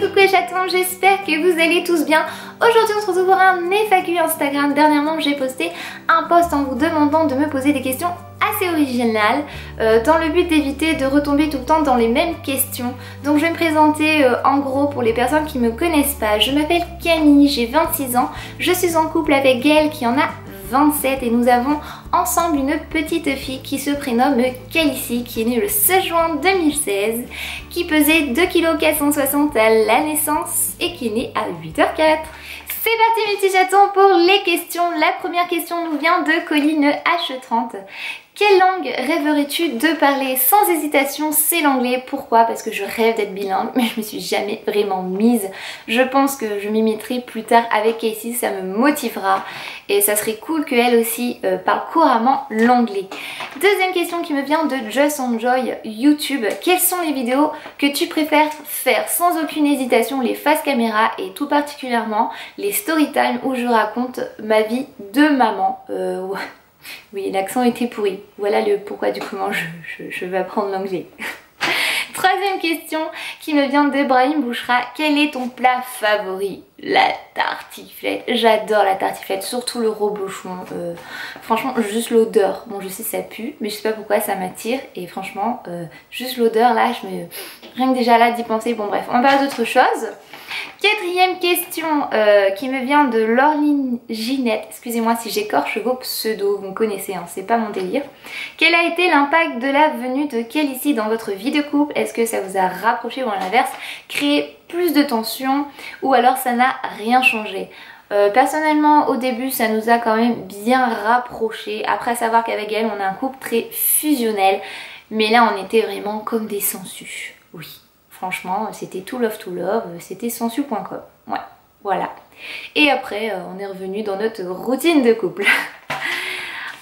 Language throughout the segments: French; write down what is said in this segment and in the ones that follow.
coucou les chatons, j'espère que vous allez tous bien. Aujourd'hui on se retrouve pour un FAQ Instagram. Dernièrement j'ai posté un post en vous demandant de me poser des questions assez originales dans le but d'éviter de retomber tout le temps dans les mêmes questions. Donc je vais me présenter en gros pour les personnes qui ne me connaissent pas. Je m'appelle Camille, j'ai 26 ans, je suis en couple avec Gaëlle qui en a 27 et nous avons ensemble une petite fille qui se prénomme Calici, qui est née le 16 juin 2016, qui pesait 2,460 kg à la naissance et qui est née à 8h04. C'est parti mes petits chatons pour les questions. La première question nous vient de Colline H30. Quelle langue rêverais-tu de parler? Sans hésitation, c'est l'anglais. Pourquoi? Parce que je rêve d'être bilingue, mais je me suis jamais vraiment mise. Je pense que je m'y mettrai plus tard avec Casey, ça me motivera. Et ça serait cool qu'elle aussi parle couramment l'anglais. Deuxième question qui me vient de Just Enjoy YouTube. Quelles sont les vidéos que tu préfères faire? Sans aucune hésitation, les face caméra et tout particulièrement les story time où je raconte ma vie de maman. Oui, l'accent était pourri. Voilà le pourquoi du comment je vais apprendre l'anglais. Troisième question qui me vient de Brahim Bouchra. Quel est ton plat favori? La tartiflette. J'adore la tartiflette, surtout le reblochon. Franchement, juste l'odeur. Bon, je sais ça pue, mais je sais pas pourquoi ça m'attire. Et franchement, juste l'odeur là, rien que déjà là d'y penser. Bon bref, on parle d'autre chose. Quatrième question qui me vient de Laureline Ginette. Excusez-moi si j'écorche vos pseudos, vous me connaissez, hein, c'est pas mon délire. Quel a été l'impact de la venue de Calici dans votre vie de couple? Est-ce que ça vous a rapproché ou à l'inverse créé plus de tension ou alors ça n'a rien changé? Personnellement au début ça nous a quand même bien rapprochés. Après savoir qu'avec elle on a un couple très fusionnel, mais là on était vraiment comme des sangsues. Oui. Franchement, c'était tout love to love, c'était sensu.com. Ouais, voilà. Et après, on est revenu dans notre routine de couple.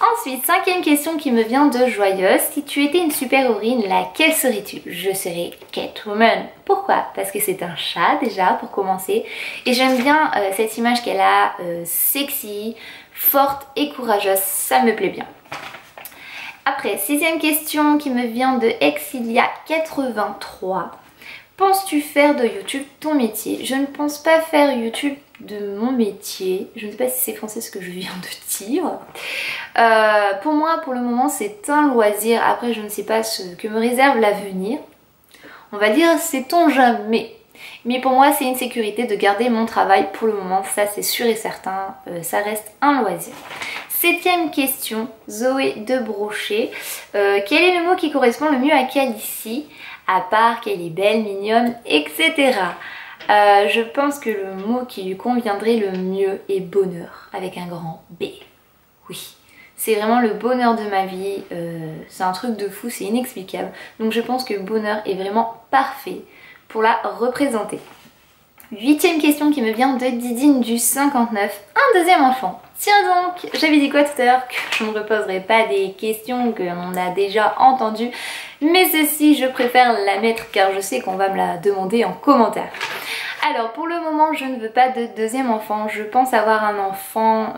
Ensuite, cinquième question qui me vient de Joyeuse. Si tu étais une super-héroïne, laquelle serais-tu? Je serais Catwoman. Pourquoi? Parce que c'est un chat déjà, pour commencer. Et j'aime bien cette image qu'elle a, sexy, forte et courageuse. Ça me plaît bien. Après, sixième question qui me vient de Exilia83. Penses-tu faire de YouTube ton métier? Je ne pense pas faire YouTube de mon métier. Je ne sais pas si c'est français ce que je viens de dire. Pour moi, pour le moment, c'est un loisir. Après, je ne sais pas ce que me réserve l'avenir. On va dire, sait-on jamais. Mais pour moi, c'est une sécurité de garder mon travail pour le moment. Ça, c'est sûr et certain. Ça reste un loisir. Septième question, Zoé de Brochet. Quel est le mot qui correspond le mieux à Calici? À part qu'elle est belle, mignonne, etc. Je pense que le mot qui lui conviendrait le mieux est bonheur, avec un grand B. Oui, c'est vraiment le bonheur de ma vie, c'est un truc de fou, c'est inexplicable. Donc je pense que bonheur est vraiment parfait pour la représenter. Huitième question qui me vient de Didine du 59, un deuxième enfant. Tiens donc, j'avais dit quoi tout à l'heure? Que je ne reposerai pas des questions que l'on a déjà entendues, mais celle-ci je préfère la mettre car je sais qu'on va me la demander en commentaire. Alors pour le moment je ne veux pas de deuxième enfant, je pense avoir un enfant,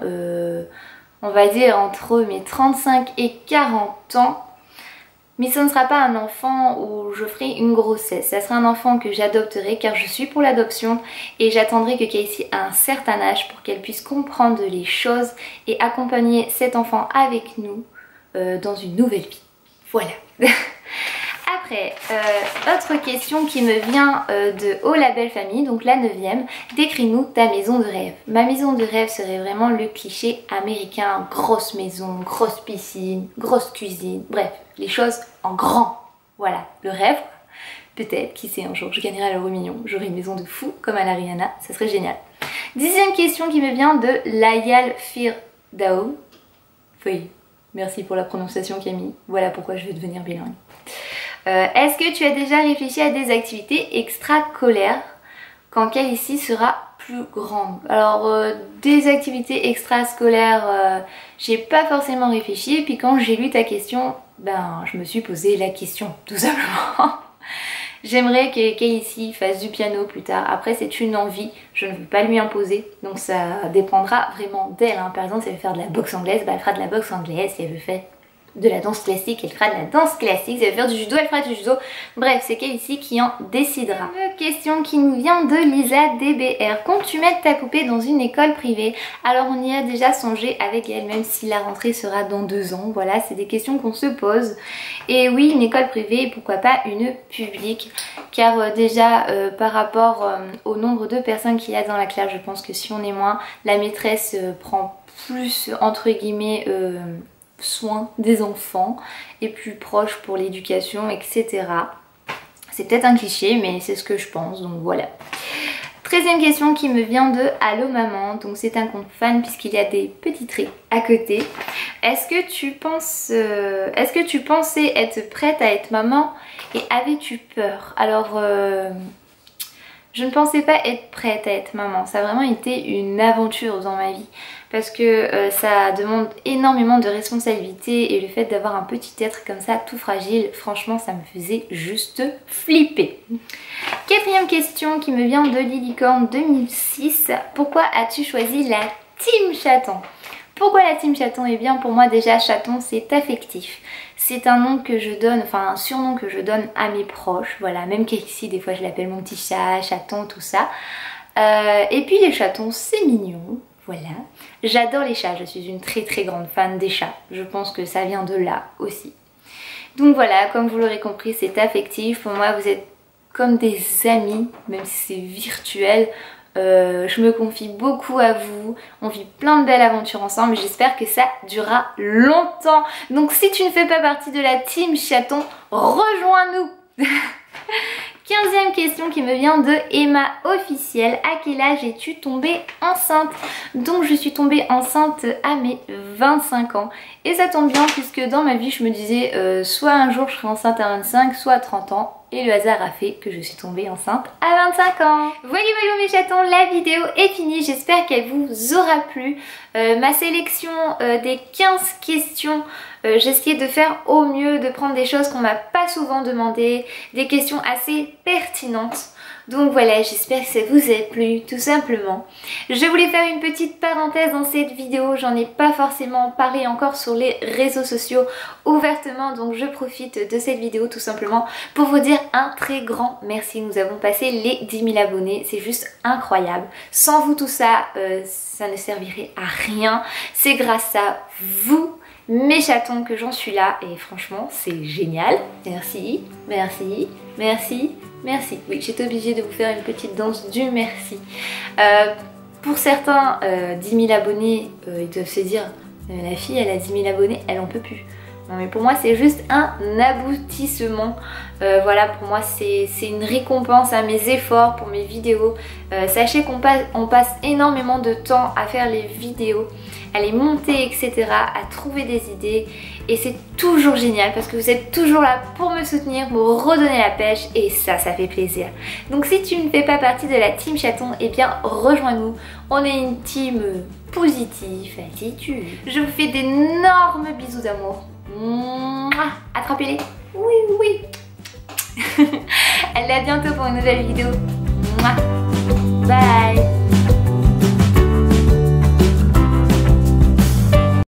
on va dire entre mes 35 et 40 ans. Mais ce ne sera pas un enfant où je ferai une grossesse, ça sera un enfant que j'adopterai car je suis pour l'adoption et j'attendrai que Casey ait un certain âge pour qu'elle puisse comprendre les choses et accompagner cet enfant avec nous dans une nouvelle vie. Voilà. Après, autre question qui me vient de Oh la belle famille, donc la 9e. Décris-nous ta maison de rêve. Ma maison de rêve serait vraiment le cliché américain, grosse maison, grosse piscine, grosse cuisine, bref, les choses en grand. Voilà, le rêve. Peut-être, qui sait, un jour je gagnerai à l'euro million, j'aurai une maison de fou comme à la Rihanna, ça serait génial. 10e question qui me vient de Layal Firdao. Oui, merci pour la prononciation Camille, voilà pourquoi je vais devenir bilingue. Est-ce que tu as déjà réfléchi à des activités extrascolaires quand Calici sera plus grande? Alors des activités extrascolaires, j'ai pas forcément réfléchi et puis quand j'ai lu ta question, ben je me suis posé la question tout simplement. J'aimerais que Calici fasse du piano plus tard. Après c'est une envie, je ne veux pas lui imposer, donc ça dépendra vraiment d'elle. Hein. Par exemple si elle veut faire de la boxe anglaise, bah, elle fera de la boxe anglaise. Si elle veut faire de la danse classique, elle fera de la danse classique. Si elle veut faire du judo, elle fera du judo. Bref, c'est qu'elle ici qui en décidera. Une question qui nous vient de Lisa DBR. Comptes-tu mettre ta poupée dans une école privée? Alors on y a déjà songé avec elle, même si la rentrée sera dans 2 ans. Voilà, c'est des questions qu'on se pose. Et oui, une école privée, et pourquoi pas une publique, car déjà par rapport au nombre de personnes qu'il y a dans la classe, je pense que si on est moins, la maîtresse prend plus entre guillemets soin des enfants et plus proche pour l'éducation, etc. C'est peut-être un cliché, mais c'est ce que je pense, donc voilà. 13e question qui me vient de Allo Maman, donc c'est un compte fan puisqu'il y a des petits traits à côté. Est-ce que tu pensais être prête à être maman et avais-tu peur? Alors je ne pensais pas être prête à être maman, ça a vraiment été une aventure dans ma vie parce que ça demande énormément de responsabilité et le fait d'avoir un petit être comme ça tout fragile, franchement ça me faisait juste flipper. 4e question qui me vient de Lilicorne 2006, pourquoi as-tu choisi la team chaton? Pourquoi la team chaton? Eh bien pour moi déjà chaton c'est affectif. C'est un nom que je donne, enfin un surnom que je donne à mes proches, voilà, même qu'ici des fois je l'appelle mon petit chat, chaton, tout ça. Et puis les chatons c'est mignon, voilà. J'adore les chats, je suis une très très grande fan des chats, je pense que ça vient de là aussi. Donc voilà, comme vous l'aurez compris c'est affectif, pour moi vous êtes comme des amis, même si c'est virtuel. Je me confie beaucoup à vous, on vit plein de belles aventures ensemble, j'espère que ça durera longtemps. Donc si tu ne fais pas partie de la team chaton, rejoins-nous. 15e question qui me vient de Emma Officielle. À quel âge es-tu tombée enceinte? Donc je suis tombée enceinte à mes 25 ans. Et ça tombe bien puisque dans ma vie je me disais soit un jour je serai enceinte à 25, soit à 30 ans. Et le hasard a fait que je suis tombée enceinte à 25 ans. Voilà mes chatons, la vidéo est finie. J'espère qu'elle vous aura plu. Ma sélection des 15 questions, j'ai essayé de faire au mieux, de prendre des choses qu'on m'a pas souvent demandé, des questions assez pertinentes. Donc voilà, j'espère que ça vous a plu tout simplement. Je voulais faire une petite parenthèse dans cette vidéo, j'en ai pas forcément parlé encore sur les réseaux sociaux ouvertement, donc je profite de cette vidéo tout simplement pour vous dire un très grand merci. Nous avons passé les 10 000 abonnés, c'est juste incroyable. Sans vous tout ça, ça ne servirait à rien. C'est grâce à vous mes chatons que j'en suis là et franchement c'est génial. Merci, merci, merci, merci. Oui, j'étais obligée de vous faire une petite danse du merci. Pour certains, 10 000 abonnés, ils doivent se dire la fille elle a 10 000 abonnés, elle en peut plus. Non mais pour moi c'est juste un aboutissement. Voilà, pour moi c'est une récompense à mes efforts pour mes vidéos. Sachez qu'on passe énormément de temps à faire les vidéos, à les monter, etc., à trouver des idées. Et c'est toujours génial parce que vous êtes toujours là pour me soutenir, me redonner la pêche et ça fait plaisir. Donc si tu ne fais pas partie de la team chaton, eh bien rejoins-nous. On est une team positive, attitude. Je vous fais d'énormes bisous d'amour. Attrapez-les. Oui, oui. Allez, à bientôt pour une nouvelle vidéo. Bye.